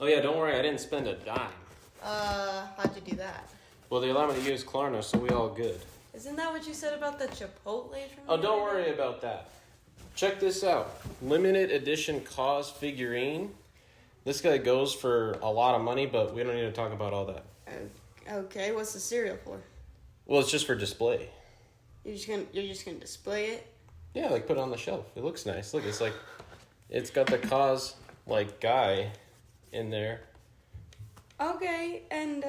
Oh yeah, don't worry, I didn't spend a dime. How'd you do that? Well, they allow me to use Klarna, so we all good. Isn't that what you said about the Chipotle from Oh, don't worry about that. Check this out. Limited edition Cause figurine. This guy goes for a lot of money, but we don't need to talk about all that. Okay, what's the cereal for? Well, it's just for display. You're just gonna display it? Yeah, like put it on the shelf. It looks nice. Look, it's got the Cause, guy in there. Okay, and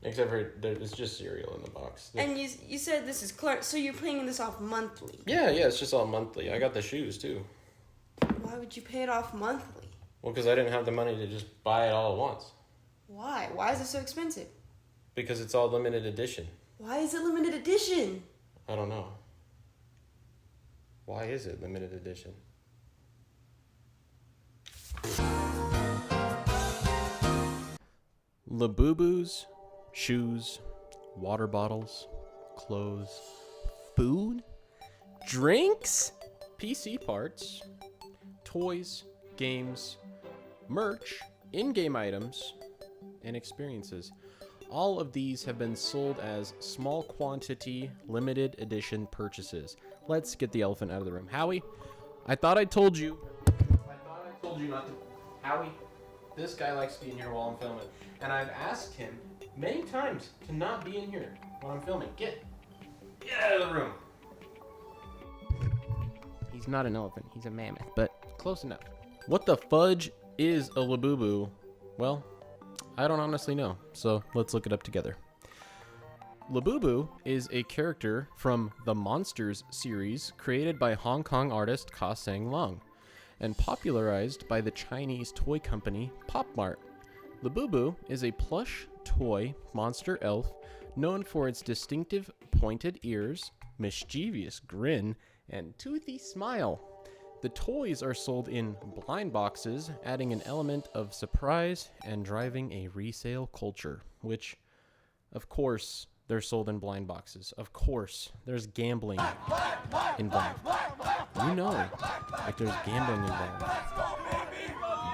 Except for it's just cereal in the box. And you said this is Clark, so you're paying this off monthly? Yeah, it's just all monthly. I got the shoes too. Why would you pay it off monthly? Well, because I didn't have the money to just buy it all at once. Why? Why is it so expensive? Because it's all limited edition. Why is it limited edition? I don't know. Why is it limited edition? Labubus, shoes, water bottles, clothes, food, drinks, PC parts, toys, games, merch, in-game items, and experiences. All of these have been sold as small quantity, limited edition purchases. Let's get the elephant out of the room. Howie, I thought I told you not to. Howie, this guy likes to be in here while I'm filming. And I've asked him many times to not be in here when I'm filming. Get out of the room. He's not an elephant, he's a mammoth, but close enough. What the fudge is a Labubu? Well, I don't honestly know, so let's look it up together. Labubu is a character from the Monsters series created by Hong Kong artist Ka Sang Lung and popularized by the Chinese toy company Pop Mart. Labubu is a plush toy monster elf known for its distinctive pointed ears, mischievous grin, and toothy smile. The toys are sold in blind boxes, adding an element of surprise and driving a resale culture, which, of course, they're sold in blind boxes. Of course, there's gambling involved. You know, if there's gambling involved,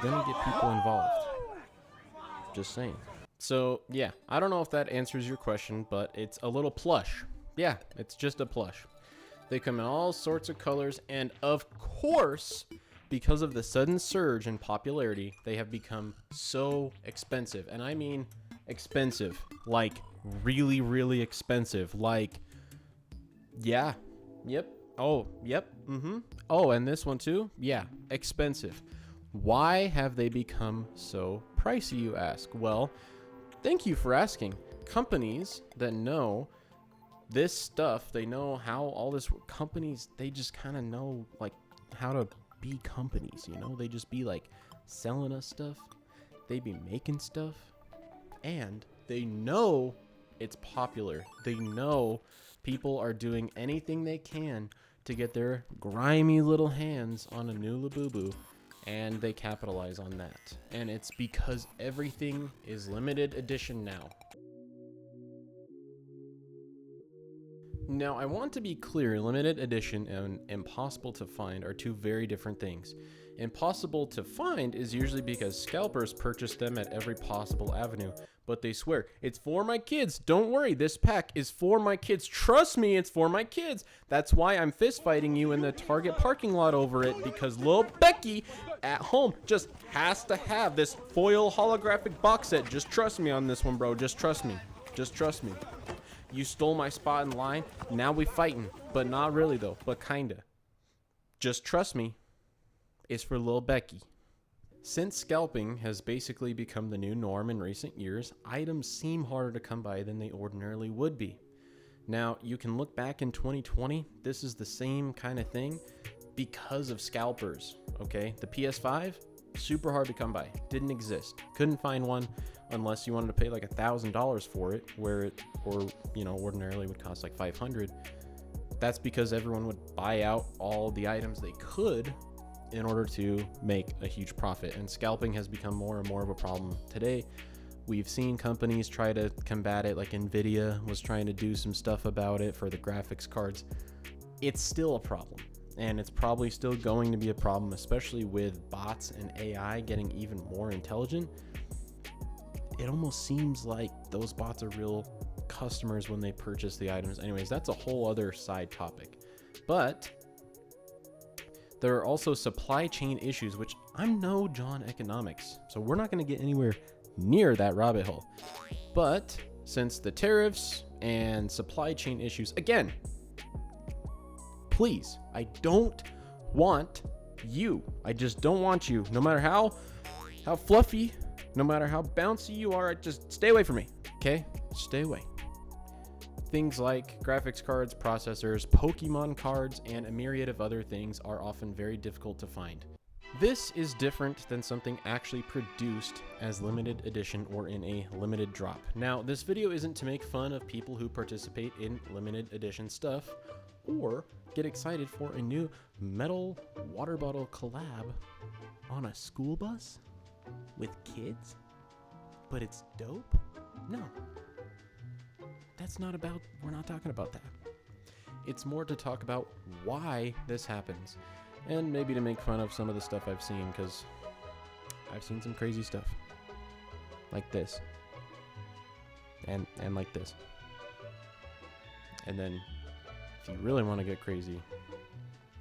you're gonna get people involved. Just saying. So, yeah, I don't know if that answers your question, but it's a little plush. Yeah, it's just a plush. They come in all sorts of colors, and of course, because of the sudden surge in popularity, they have become so expensive. And I mean expensive, like really, really expensive. Like, yeah, yep, oh, yep, oh, and this one too? Yeah, expensive. Why have they become so pricey, you ask? Well, thank you for asking. Companies that know this stuff, they know how all this companies, they just kind of know like how to be companies, you know? They just be like selling us stuff. They be making stuff, and they know it's popular. They know people are doing anything they can to get their grimy little hands on a new Labubu, and they capitalize on that. And it's because everything is limited edition now. Now, I want to be clear, limited edition and impossible to find are two very different things. Impossible to find is usually because scalpers purchase them at every possible avenue, but they swear, it's for my kids. Don't worry, this pack is for my kids. Trust me, it's for my kids. That's why I'm fist fighting you in the Target parking lot over it, because Lil Becky at home just has to have this foil holographic box set. Just trust me on this one, bro. Just trust me. Just trust me. You stole my spot in line. Now we fighting, but not really though, but kinda. Just trust me. It's for Lil Becky. Since scalping has basically become the new norm in recent years, items seem harder to come by than they ordinarily would be. Now, you can look back in 2020, this is the same kind of thing because of scalpers, okay? The PS5, super hard to come by. Didn't exist. Couldn't find one unless you wanted to pay like $1,000 for it, where it, or ordinarily would cost like $500. That's because everyone would buy out all the items they could in order to make a huge profit. And scalping has become more and more of a problem today. We've seen companies try to combat it, like Nvidia was trying to do some stuff about it for the graphics cards. It's still a problem, and it's probably still going to be a problem, especially with bots and AI getting even more intelligent. it almost seems like those bots are real customers when they purchase the items. Anyways, that's a whole other side topic. But there are also supply chain issues, which I'm no John economics, so we're not going to get anywhere near that rabbit hole. But since the tariffs and supply chain issues, again, please, I don't want you. I just don't want you. No matter how fluffy, no matter how bouncy you are, just stay away from me, okay? Stay away. Things like graphics cards, processors, Pokemon cards, and a myriad of other things are often very difficult to find. This is different than something actually produced as limited edition or in a limited drop. Now, this video isn't to make fun of people who participate in limited edition stuff or get excited for a new metal water bottle collab on a school bus with kids, but it's dope. No, we're not talking about that. It's more to talk about why this happens, and maybe to make fun of some of the stuff I've seen, because I've seen some crazy stuff like this and like this. And then if you really want to get crazy,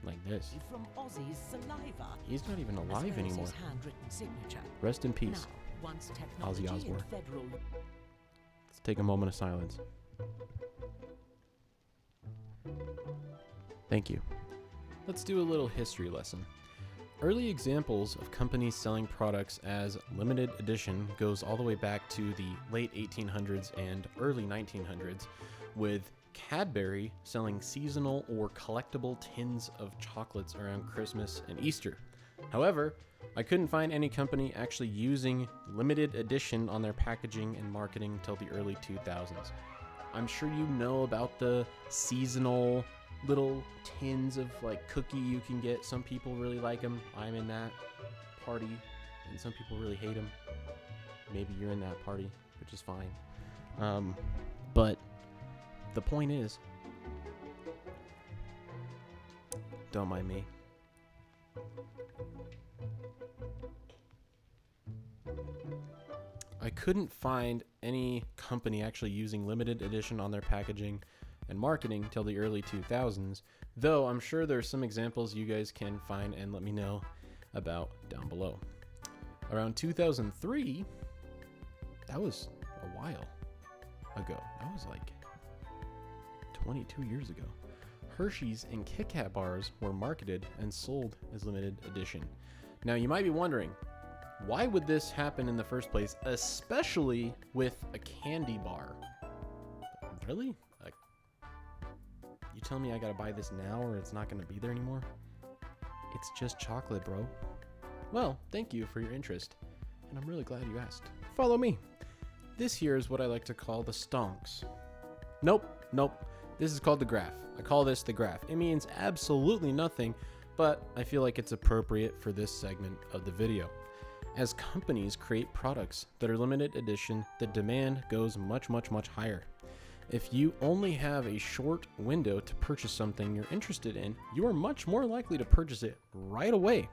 like this. From Ozzy's saliva. He's not even alive anymore. His handwritten signature. Rest in peace, Now, once technology Ozzy Osbourne. and federal... Let's take a moment of silence. Thank you. Let's do a little history lesson. Early examples of companies selling products as limited edition goes all the way back to the late 1800s and early 1900s, with Cadbury selling seasonal or collectible tins of chocolates around Christmas and Easter. However, I couldn't find any company actually using limited edition on their packaging and marketing till the early 2000s. I'm sure you know about the seasonal little tins of like cookie you can get. Some people really like them. I'm in that party, and some people really hate them. Maybe you're in that party, which is fine. But the point is, don't mind me. I couldn't find any company actually using limited edition on their packaging and marketing till the early 2000s, though I'm sure there's some examples you guys can find and let me know about down below. Around 2003, that was a while ago. That was like 22 years ago. Hershey's and Kit Kat bars were marketed and sold as limited edition. Now you might be wondering, why would this happen in the first place, especially with a candy bar? Really? You tell me I gotta buy this now or it's not gonna be there anymore? It's just chocolate, bro. Well, thank you for your interest, and I'm really glad you asked. Follow me. This here is what I like to call the stonks. Nope. This is called the graph. I call this the graph. It means absolutely nothing, but I feel like it's appropriate for this segment of the video. As companies create products that are limited edition, the demand goes much higher. If you only have a short window to purchase something you're interested in, you are much more likely to purchase it right away.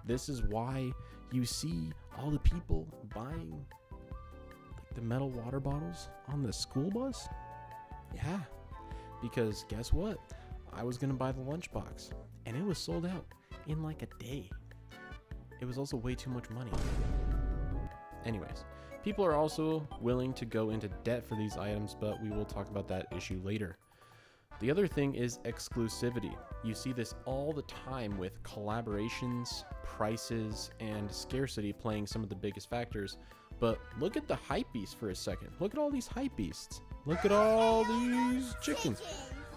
This is why you see all the people buying like the metal water bottles on the school bus. Yeah, because guess what? I was gonna buy the lunchbox and it was sold out in like a day. It was also way too much money. Anyways, people are also willing to go into debt for these items, but we will talk about that issue later. The other thing is exclusivity. You see this all the time with collaborations, prices, and scarcity playing some of the biggest factors. But look at the hype beast for a second. Look at all these hype beasts. Look at all these chickens.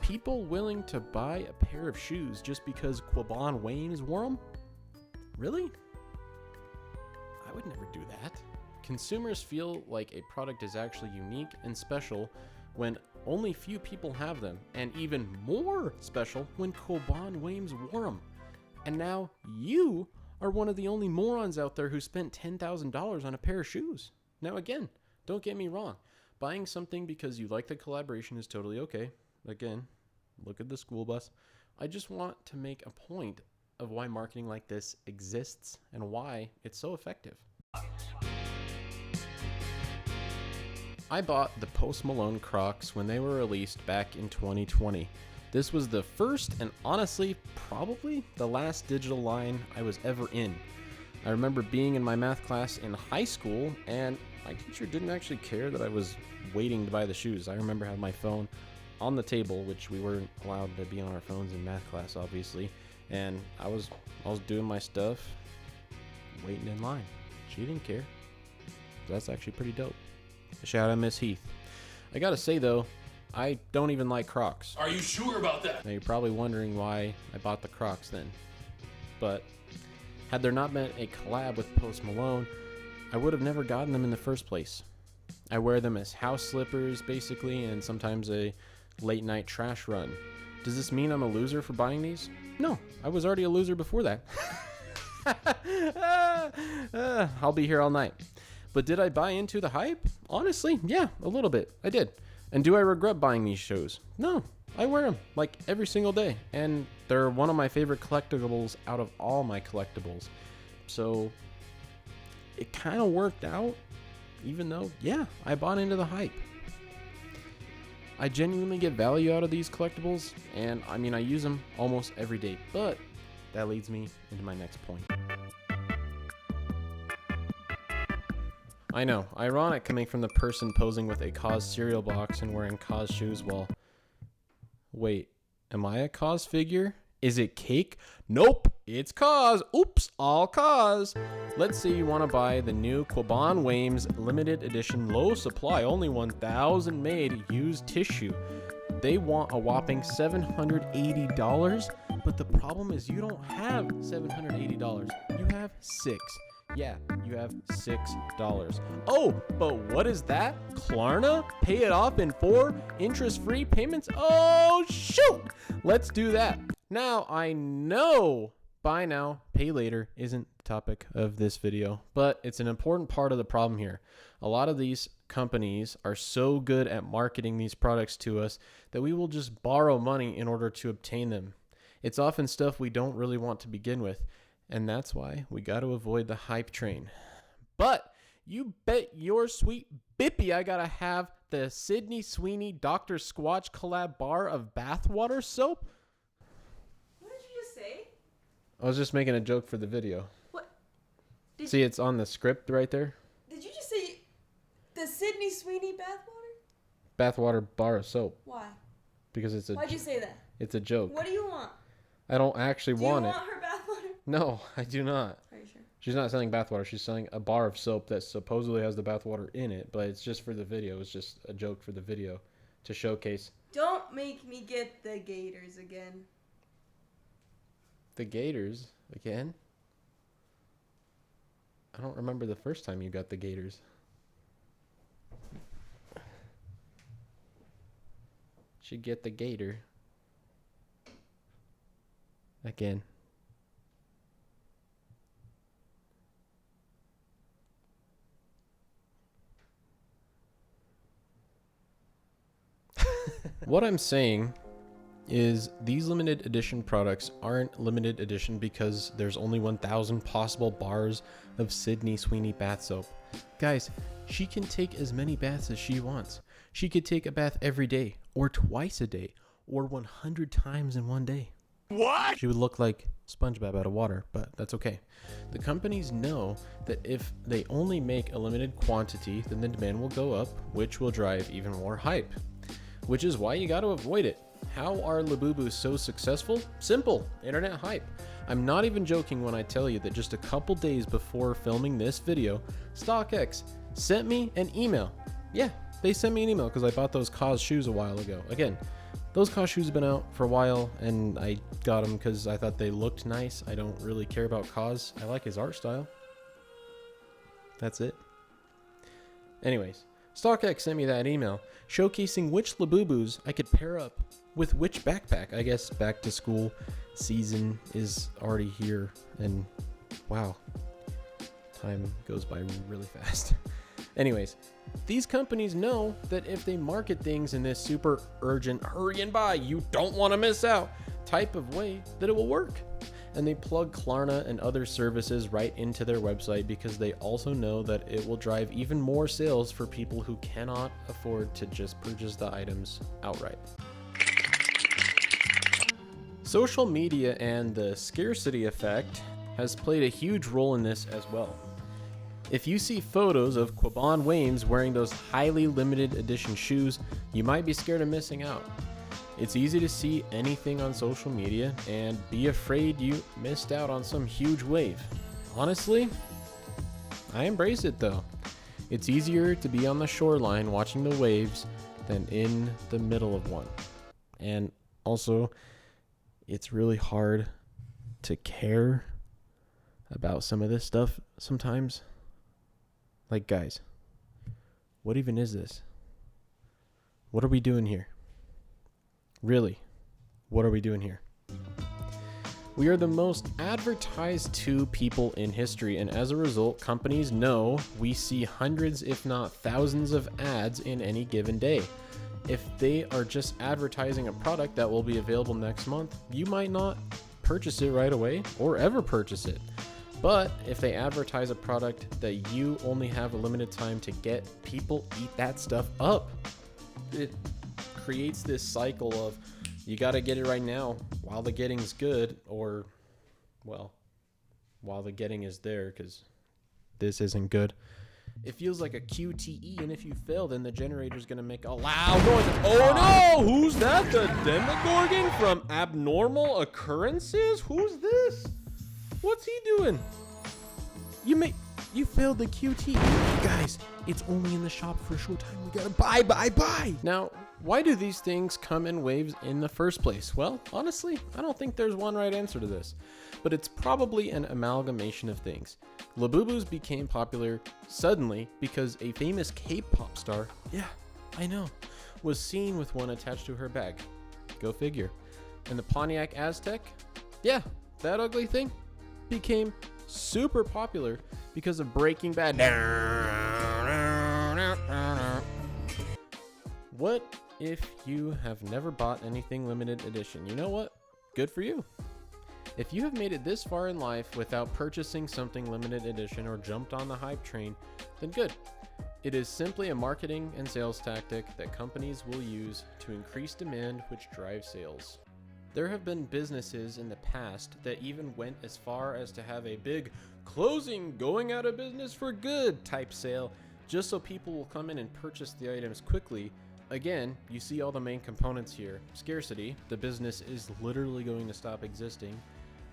People willing to buy a pair of shoes just because Quaban Waynes wore them? Really? I would never do that. Consumers feel like a product is actually unique and special when only few people have them, and even more special when Quaban Waynes wore them. And now you are one of the only morons out there who spent $10,000 on a pair of shoes. Now again, don't get me wrong. Buying something because you like the collaboration is totally okay. Again, look at the school bus. I just want to make a point of why marketing like this exists and why it's so effective. I bought the Post Malone Crocs when they were released back in 2020. This was the first and honestly probably the last digital line I was ever in. I remember being in my math class in high school and my teacher didn't actually care that I was waiting to buy the shoes. I remember having my phone on the table, which we weren't allowed to be on our phones in math class obviously, and I was doing my stuff, waiting in line. She didn't care. That's actually pretty dope. Shout out Miss Heath. I gotta say though, I don't even like Crocs. Are you sure about that? Now you're probably wondering why I bought the Crocs then. But had there not been a collab with Post Malone, I would have never gotten them in the first place. I wear them as house slippers basically, and sometimes a late night trash run. Does this mean I'm a loser for buying these? No, I was already a loser before that. I'll be here all night. But did I buy into the hype? Honestly, yeah, a little bit. I did. And do I regret buying these shoes? No, I wear them like every single day. And they're one of my favorite collectibles out of all my collectibles. So it kind of worked out, even though, yeah, I bought into the hype. I genuinely get value out of these collectibles, and I mean, I use them almost every day, but that leads me into my next point. I know, ironic coming from the person posing with a Cause cereal box and wearing Cause shoes while... Wait, am I a Cause figure? Is it cake? Nope, it's Cause. Oops, all Cause. Let's say you want to buy the new Quaban Wames limited edition low supply, only 1,000 made used tissue. They want a whopping $780, but the problem is you don't have $780. You have $6. Yeah, you have $6. Oh, but what is that? Klarna? Pay it off in 4 interest-free payments? Oh, shoot! Let's do that. Now, I know buy now, pay later isn't the topic of this video, but it's an important part of the problem here. A lot of these companies are so good at marketing these products to us that we will just borrow money in order to obtain them. It's often stuff we don't really want to begin with, and that's why we got to avoid the hype train. But you bet your sweet bippy I gotta have the Sydney Sweeney Dr. Squatch collab bar of bathwater soap. What did you just say? I was just making a joke for the video. What? See, it's on the script right there. Did you just say the Sydney Sweeney bathwater? Bathwater bar of soap. Why? Because it's a. Why'd you say that? It's a joke. What do you want? I don't actually want it. Do you want her bathwater? No, I do not. Are you sure? She's not selling bathwater. She's selling a bar of soap that supposedly has the bathwater in it, but it's just for the video. It's just a joke for the video to showcase. Don't make me get the gators again. The gators again? I don't remember the first time you got the gators. Should get the gator again. What I'm saying is these limited edition products aren't limited edition because there's only 1,000 possible bars of Sydney Sweeney bath soap. Guys, she can take as many baths as she wants. She could take a bath every day, or twice a day, or 100 times in one day. What? She would look like SpongeBob out of water, but that's okay. The companies know that if they only make a limited quantity, then the demand will go up, which will drive even more hype. Which is why you got to avoid it. How are Labubus so successful? Simple, internet hype. I'm not even joking when I tell you that just a couple days before filming this video, StockX sent me an email. Yeah, they sent me an email because I bought those Cause shoes a while ago. Again, those Cause shoes have been out for a while, and I got them because I thought they looked nice. I don't really care about Cause. I like his art style. That's it. Anyways, StockX sent me that email showcasing which Labubus I could pair up with which backpack. I guess back to school season is already here, and wow, time goes by really fast. Anyways, these companies know that if they market things in this super urgent, hurry and buy, you don't want to miss out type of way, that it will work. and they plug Klarna and other services right into their website because they also know that it will drive even more sales for people who cannot afford to just purchase the items outright. Social media and the scarcity effect has played a huge role in this as well. If you see photos of Quaban Wames wearing those highly limited edition shoes, you might be scared of missing out. It's easy to see anything on social media and be afraid you missed out on some huge wave. Honestly, I embrace it though. It's easier to be on the shoreline watching the waves than in the middle of one. And also, it's really hard to care about some of this stuff sometimes. Like, guys, what even is this? What are we doing here? Really, what are we doing here? We are the most advertised to people in history, and as a result, companies know we see hundreds, if not thousands, of ads in any given day. If they are just advertising a product that will be available next month, you might not purchase it right away or ever purchase it. But if they advertise a product that you only have a limited time to get, people eat that stuff up. It creates this cycle of you got to get it right now while the getting's good, or, well, while the getting is there, because this isn't good. It feels like a QTE, and if you fail, then the generator's going to make a loud noise. Oh no! Who's that? The Demogorgon from Abnormal Occurrences? Who's this? What's he doing? You failed the QTE. Guys, it's only in the shop for a short time. We gotta buy. Now, why do these things come in waves in the first place? Well, honestly, I don't think there's one right answer to this, but it's probably an amalgamation of things. Labubus became popular suddenly because a famous K-pop star, yeah, I know, was seen with one attached to her bag. Go figure. And the Pontiac Aztec, yeah, that ugly thing, became super popular because of Breaking Bad. What if you have never bought anything limited edition? You know what? Good for you. If you have made it this far in life without purchasing something limited edition or jumped on the hype train, then good. It is simply a marketing and sales tactic that companies will use to increase demand, which drives sales. There have been businesses in the past that even went as far as to have a big closing, going out of business for good type sale, just so people will come in and purchase the items quickly. Again, you see all the main components here. Scarcity, the business is literally going to stop existing.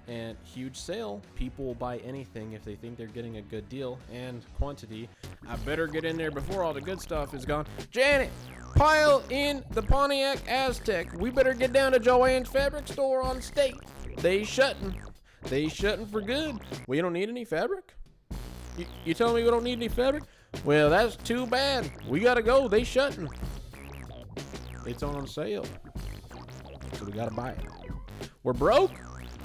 And huge sale, people will buy anything if they think they're getting a good deal. And quantity, I better get in there before all the good stuff is gone. Janet, pile in the Pontiac Aztec. We better get down to Joanne's fabric store on State. They shutting for good. We don't need any fabric? You telling me we don't need any fabric? Well, that's too bad. We gotta go. They shutting. It's on sale, so we gotta buy it. We're broke?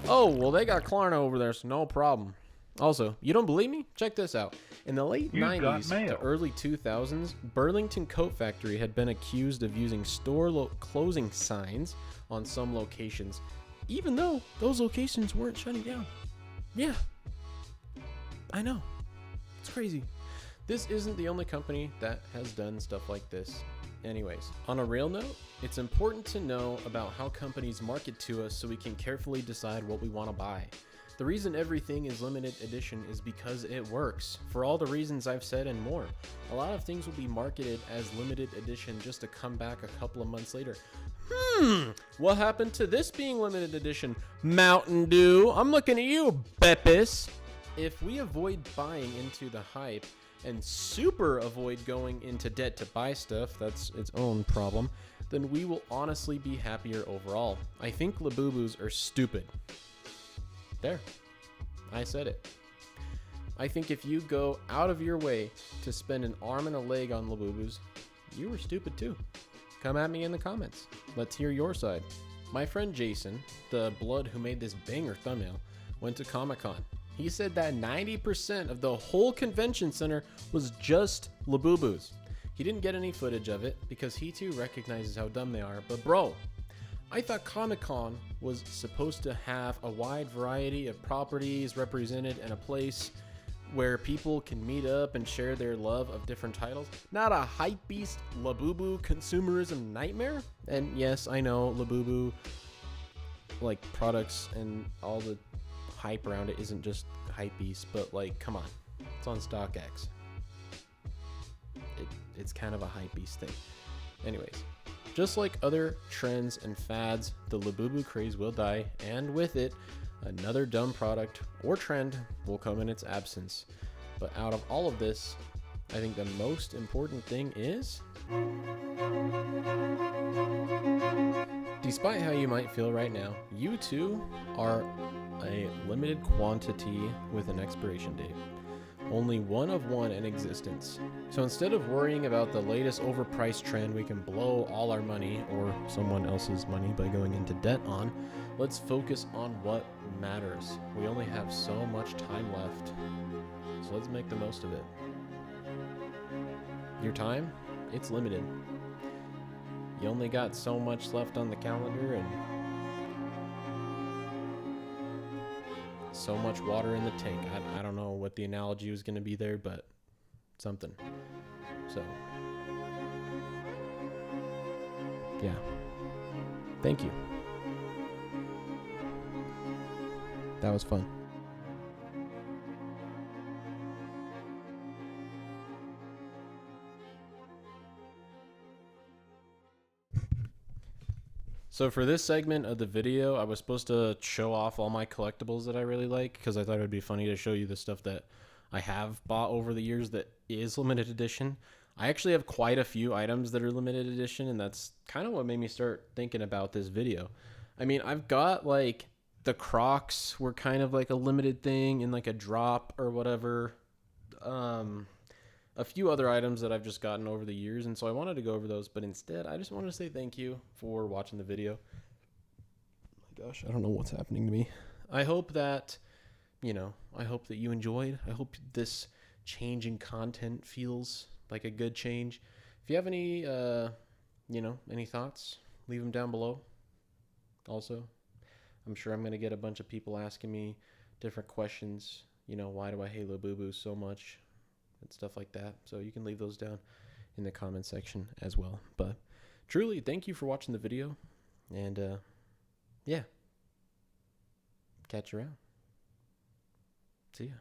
Oh, well, they got Klarna over there, so no problem. Also, you don't believe me? Check this out. In the late 90s to early 2000s, Burlington Coat Factory had been accused of using store closing signs on some locations, even though those locations weren't shutting down. Yeah, I know. It's crazy. This isn't the only company that has done stuff like this. Anyways, on a real note, it's important to know about how companies market to us so we can carefully decide what we want to buy. The reason everything is limited edition is because it works. For all the reasons I've said and more. A lot of things will be marketed as limited edition just to come back a couple of months later. What happened to this being limited edition? Mountain Dew, I'm looking at you, Beppis. If we avoid buying into the hype and super avoid going into debt to buy stuff, that's its own problem, then we will honestly be happier overall. I think Labubus are stupid. There, I said it. I think if you go out of your way to spend an arm and a leg on Labubus, you were stupid too. Come at me in the comments. Let's hear your side. My friend Jason, the blood who made this banger thumbnail, went to Comic-Con. He said that 90% of the whole convention center was just Labubus. He didn't get any footage of it because he too recognizes how dumb they are, but bro, I thought Comic-Con was supposed to have a wide variety of properties represented in a place where people can meet up and share their love of different titles. Not a hypebeast Labubu consumerism nightmare. And yes, I know Labubu, like, products and all the hype around it isn't just hypebeast, but like, come on, it's on StockX. It's kind of a hypebeast thing. Anyways, just like other trends and fads, the Labubu craze will die, and with it, another dumb product or trend will come in its absence. But out of all of this, I think the most important thing is, despite how you might feel right now, you too are a limited quantity with an expiration date. Only one of one in existence. So instead of worrying about the latest overpriced trend we can blow all our money or someone else's money by going into debt on, let's focus on what matters. We only have so much time left, so let's make the most of it. Your time, it's limited. You only got so much left on the calendar and so much water in the tank. I don't know what the analogy was going to be there, but something. So, yeah. Thank you. That was fun. So for this segment of the video, I was supposed to show off all my collectibles that I really like, because I thought it would be funny to show you the stuff that I have bought over the years that is limited edition. I actually have quite a few items that are limited edition, and that's kind of what made me start thinking about this video. I mean, I've got like the Crocs were kind of like a limited thing in like a drop or whatever. A few other items that I've just gotten over the years, and so I wanted to go over those, but instead I just wanted to say thank you for watching the video. Oh my gosh, I don't know what's happening to me. I hope that, I hope that you enjoyed. I hope this change in content feels like a good change. If you have any, any thoughts, leave them down below. Also, I'm sure I'm going to get a bunch of people asking me different questions. Why do I hate Labubus so much? And stuff like that. So you can leave those down in the comment section as well. But truly, thank you for watching the video. And yeah, catch you around. See ya.